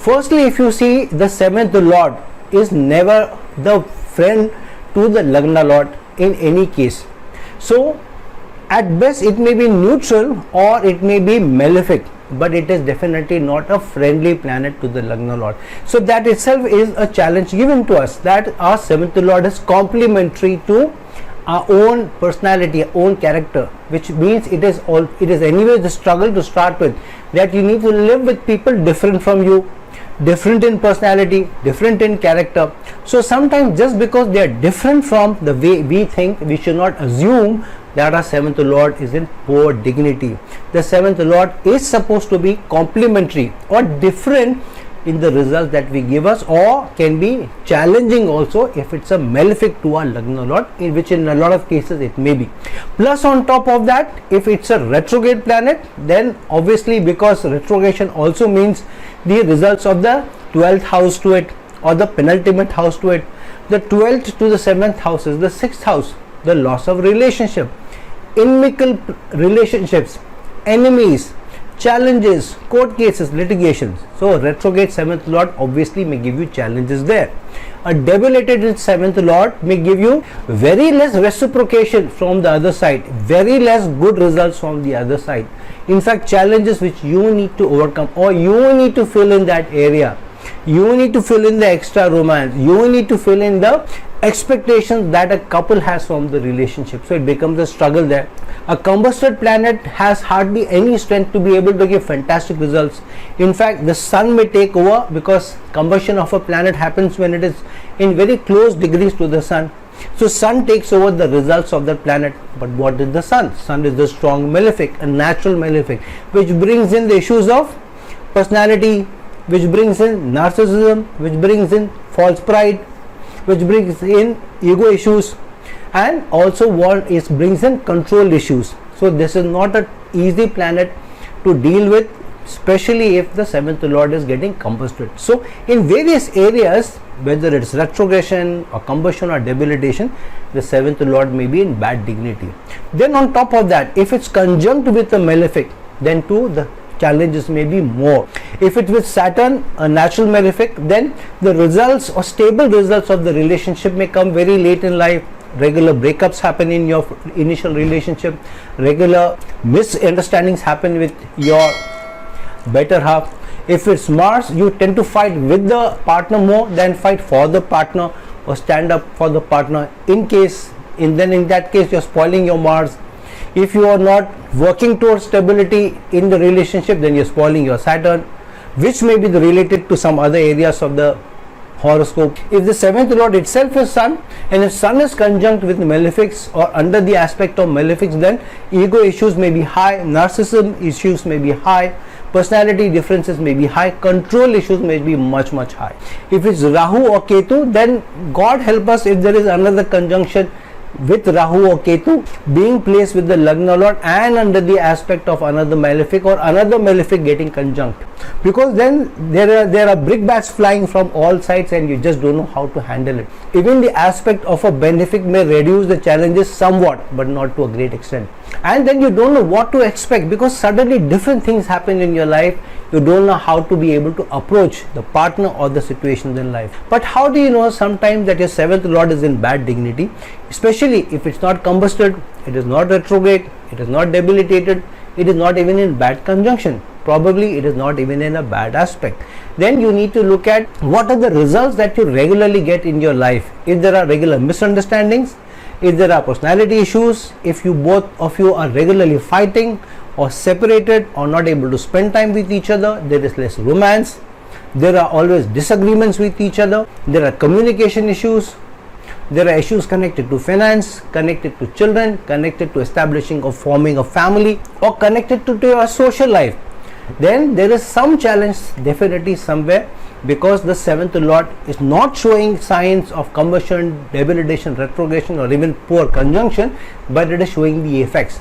Firstly, if you see, the 7th lord is never the friend to the Lagna lord in any case. So at best it may be neutral or it may be malefic, but it is definitely not a friendly planet to the Lagna lord. So that itself is a challenge given to us, that our 7th lord is complementary to our own personality, our own character, which means it is anyway the struggle to start with, that you need to live with people different from you, different in personality, different in character. So sometimes just because they are different from the way we think, we should not assume that our 7th lord is in poor dignity. The 7th lord is supposed to be complementary or different in the results that we give us, or can be challenging also if it's a malefic to our Lagna lord, in which in a lot of cases it may be. Plus on top of that, if it's a retrograde planet, then obviously, because retrogression also means the results of the 12th house to it, or the penultimate house to it. The 12th to the 7th house is the 6th house, the loss of relationship, inimical relationships, enemies, challenges, court cases, litigations. So retrograde 7th lord obviously may give you challenges there. A debilitated 7th lord may give you very less reciprocation from the other side, very less good results from the other side. In fact, challenges which you need to overcome, or you need to fill in that area. You need to fill in the extra romance, you need to fill in the expectations that a couple has from the relationship. So it becomes a struggle there. A combusted planet has hardly any strength to be able to give fantastic results. In fact, the sun may take over, because combustion of a planet happens when it is in very close degrees to the sun. So sun takes over the results of that planet. But what is the sun? Sun is the strong malefic, a natural malefic, which brings in the issues of personality, which brings in narcissism, which brings in false pride, which brings in ego issues, and also brings in control issues. So this is not an easy planet to deal with, especially if the 7th lord is getting combusted. So in various areas, whether it's retrogression or combustion or debilitation, the 7th lord may be in bad dignity. Then on top of that, if it's conjunct with a malefic, then too the challenges may be more. If it's with Saturn, a natural malefic, then the results or stable results of the relationship may come very late in life. Regular breakups happen in your initial relationship, regular misunderstandings happen with your better half. If it's Mars, you tend to fight with the partner more than fight for the partner or stand up for the partner. In that case you're spoiling your Mars. If you are not working towards stability in the relationship, then you're spoiling your Saturn, which may be related to some other areas of the horoscope. If the 7th lord itself is sun, and if sun is conjunct with malefics or under the aspect of malefics, then ego issues may be high, narcissism issues may be high, personality differences may be high, control issues may be much high. If it's Rahu or Ketu, then God help us if there is another conjunction with Rahu or Ketu being placed with the Lagna lord and under the aspect of another malefic, or another malefic getting conjunct, because then there are brickbats flying from all sides and you just don't know how to handle it. Even the aspect of a benefic may reduce the challenges somewhat, but not to a great extent. And then you don't know what to expect, because suddenly different things happen in your life. You don't know how to be able to approach the partner or the situations in life. But how do you know sometimes that your 7th lord is in bad dignity? Especially if it's not combusted, it is not retrograde, it is not debilitated, it is not even in bad conjunction, probably it is not even in a bad aspect. Then you need to look at what are the results that you regularly get in your life. If there are regular misunderstandings, if there are personality issues, if you both of you are regularly fighting or separated or not able to spend time with each other, there is less romance, there are always disagreements with each other, there are communication issues, there are issues connected to finance, connected to children, connected to establishing or forming a family, or connected to your social life, then there is some challenge definitely somewhere, because the 7th lord is not showing signs of combustion, debilitation, retrogression, or even poor conjunction, but it is showing the effects.